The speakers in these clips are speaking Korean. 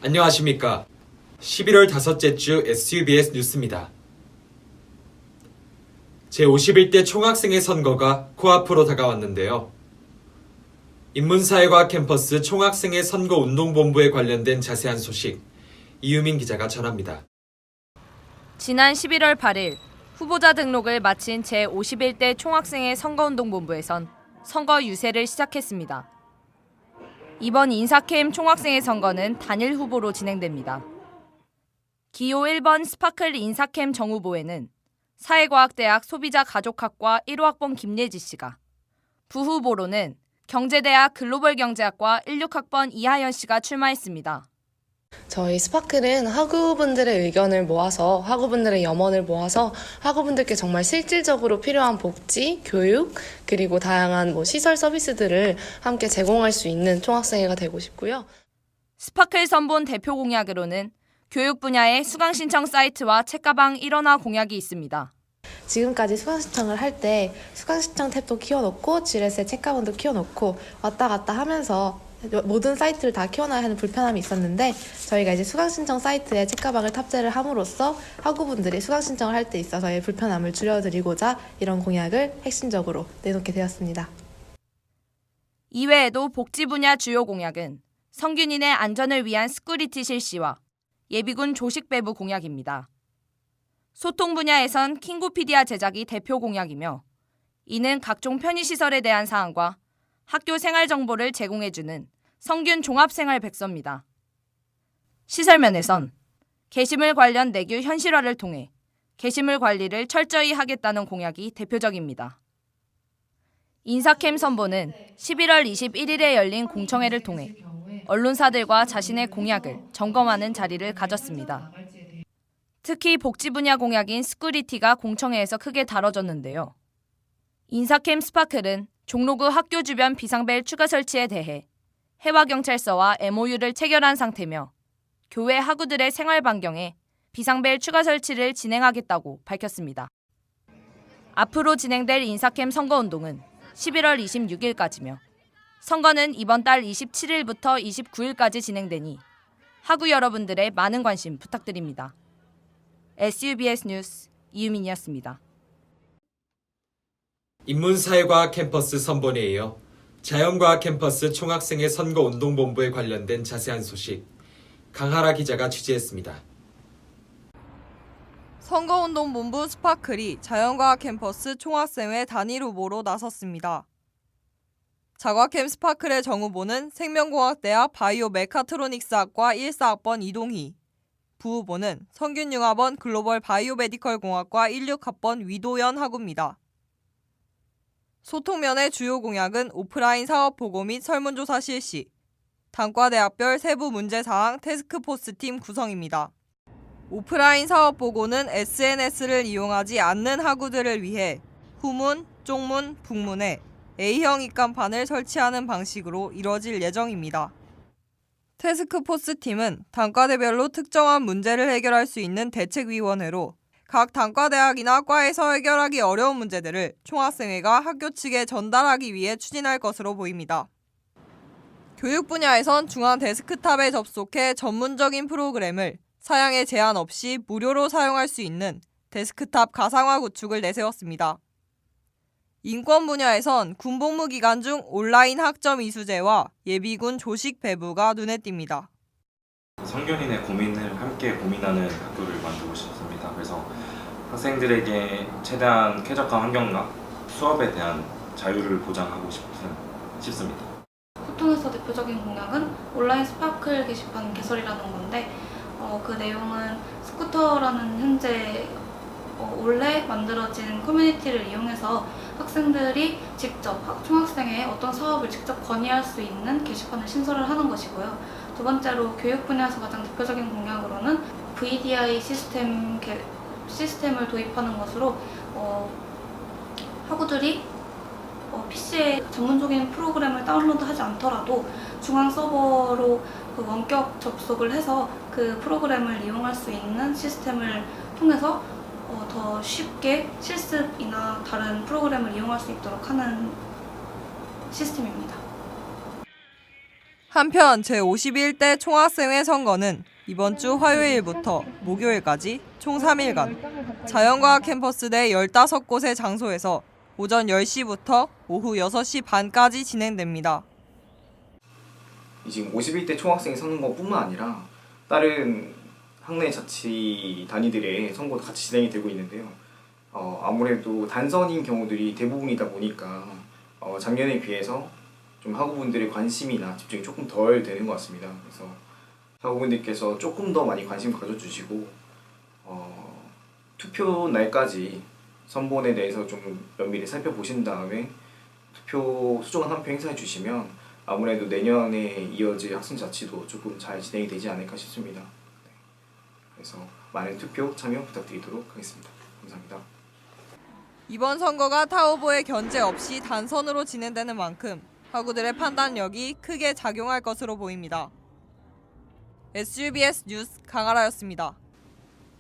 안녕하십니까. 11월 다섯째 주 SUBS 뉴스입니다. 제51대 총학생회 선거가 코앞으로 다가왔는데요. 인문사회과학 캠퍼스 총학생회 선거운동본부에 관련된 자세한 소식, 이유민 기자가 전합니다. 지난 11월 8일 후보자 등록을 마친 제51대 총학생회 선거운동본부에선 선거 유세를 시작했습니다. 이번 인사캠 총학생회 선거는 단일 후보로 진행됩니다. 기호 1번 스파클 인사캠 정후보에는 사회과학대학 소비자가족학과 1호학번 김예지 씨가, 부후보로는 경제대학 글로벌경제학과 16학번 이하연 씨가 출마했습니다. 저희 스파클은 학우분들의 의견을 모아서 학우분들의 염원을 모아서 학우분들께 정말 실질적으로 필요한 복지, 교육, 그리고 다양한 시설 서비스들을 함께 제공할 수 있는 총학생회가 되고 싶고요. 스파클 선본 대표 공약으로는 교육 분야의 수강 신청 사이트와 책가방 일원화 공약이 있습니다. 지금까지 수강 신청을 할 때 수강 신청 탭도 키워놓고 지레스의 책가방도 키워놓고 왔다 갔다 하면서 모든 사이트를 다 키워놔야 하는 불편함이 있었는데, 저희가 이제 수강 신청 사이트에 책가방을 탑재를 함으로써 학우분들이 수강 신청을 할 때 있어서의 불편함을 줄여드리고자 이런 공약을 핵심적으로 내놓게 되었습니다. 이외에도 복지 분야 주요 공약은 성균인의 안전을 위한 스쿠리티 실시와 예비군 조식 배부 공약입니다. 소통 분야에선 킹고피디아 제작이 대표 공약이며, 이는 각종 편의시설에 대한 사항과 학교 생활 정보를 제공해주는 성균 종합생활백서입니다. 시설면에선 게시물 관련 내규 현실화를 통해 게시물 관리를 철저히 하겠다는 공약이 대표적입니다. 인사캠 선보는 11월 21일에 열린 공청회를 통해 언론사들과 자신의 공약을 점검하는 자리를 가졌습니다. 특히 복지 분야 공약인 스쿠리티가 공청회에서 크게 다뤄졌는데요. 인사캠 스파클은 종로구 학교 주변 비상벨 추가 설치에 대해 해와경찰서와 MOU를 체결한 상태며, 교회 학우들의 생활 반경에 비상벨 추가 설치를 진행하겠다고 밝혔습니다. 앞으로 진행될 인사캠 선거운동은 11월 26일까지며, 선거는 이번 달 27일부터 29일까지 진행되니 학우 여러분들의 많은 관심 부탁드립니다. SUBS 뉴스 이유민이었습니다. 인문사회과학 캠퍼스 선본에 이어 자연과학 캠퍼스 총학생회 선거운동본부에 관련된 자세한 소식, 강하라 기자가 취재했습니다. 선거운동본부 스파클이 자연과학 캠퍼스 총학생회 단일 후보로 나섰습니다. 자과캠 스파클의 정후보는 생명공학대학 바이오메카트로닉스학과 14학번 이동희, 부후보는 성균융합원 글로벌 바이오메디컬공학과 16학번 위도연 학우입니다. 소통면의 주요 공약은 오프라인 사업보고 및 설문조사 실시, 단과대학별 세부 문제사항 태스크포스팀 구성입니다. 오프라인 사업보고는 SNS를 이용하지 않는 학우들을 위해 후문, 쪽문, 북문에 A형 입간판을 설치하는 방식으로 이뤄질 예정입니다. 태스크포스팀은 단과대별로 특정한 문제를 해결할 수 있는 대책위원회로 각 단과대학이나 과에서 해결하기 어려운 문제들을 총학생회가 학교 측에 전달하기 위해 추진할 것으로 보입니다. 교육 분야에선 중앙 데스크탑에 접속해 전문적인 프로그램을 사양에 제한 없이 무료로 사용할 수 있는 데스크탑 가상화 구축을 내세웠습니다. 인권 분야에선 군복무 기간 중 온라인 학점 이수제와 예비군 조식 배부가 눈에 띕니다. 성균인의 고민을 함께 고민하는 학교를 만들고 싶습니다. 그래서 학생들에게 최대한 쾌적한 환경과 수업에 대한 자유를 보장하고 싶습니다. 소통에서 대표적인 공약은 온라인 스파클 게시판 개설이라는 건데, 그 내용은 스쿠터라는 현재 올해 만들어진 커뮤니티를 이용해서 학생들이 직접 총학생회에 어떤 사업을 직접 건의할 수 있는 게시판을 신설을 하는 것이고요. 두 번째로 교육 분야에서 가장 대표적인 공약으로는 VDI 시스템을 도입하는 것으로 학우들이 PC에 전문적인 프로그램을 다운로드하지 않더라도 중앙 서버로 원격 접속을 해서 그 프로그램을 이용할 수 있는 시스템을 통해서 더 쉽게 실습이나 다른 프로그램을 이용할 수 있도록 하는 시스템입니다. 한편 제51대 총학생회 선거는 이번 주 화요일부터 목요일까지 총 3일간 자연과학 캠퍼스 내 15곳의 장소에서 오전 10시부터 오후 6시 반까지 진행됩니다. 지금 51대 총학생 선거뿐만 아니라 다른 학내 자치 단위들의 선거도 같이 진행이 되고 있는데요. 아무래도 단선인 경우들이 대부분이다 보니까 작년에 비해서 좀 학우분들의 관심이나 집중이 조금 덜 되는 것 같습니다. 그래서 학우분들께서 조금 더 많이 관심 가져주시고 투표 날까지 선본에 대해서 좀 면밀히 살펴보신 다음에 투표 소중한 한 표 행사해 주시면 아무래도 내년에 이어질 학생 자치도 조금 잘 진행이 되지 않을까 싶습니다. 네. 그래서 많은 투표 참여 부탁드리도록 하겠습니다. 감사합니다. 이번 선거가 타 후보의 견제 없이 단선으로 진행되는 만큼 학우들의 판단력이 크게 작용할 것으로 보입니다. SUBS 뉴스 강하라였습니다.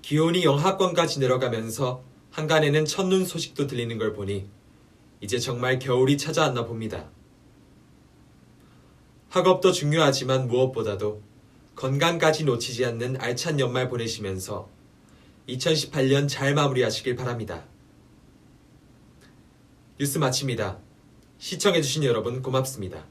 기온이 영하권까지 내려가면서 한간에는 첫눈 소식도 들리는 걸 보니 이제 정말 겨울이 찾아왔나 봅니다. 학업도 중요하지만 무엇보다도 건강까지 놓치지 않는 알찬 연말 보내시면서 2018년 잘 마무리하시길 바랍니다. 뉴스 마칩니다. 시청해주신 여러분 고맙습니다.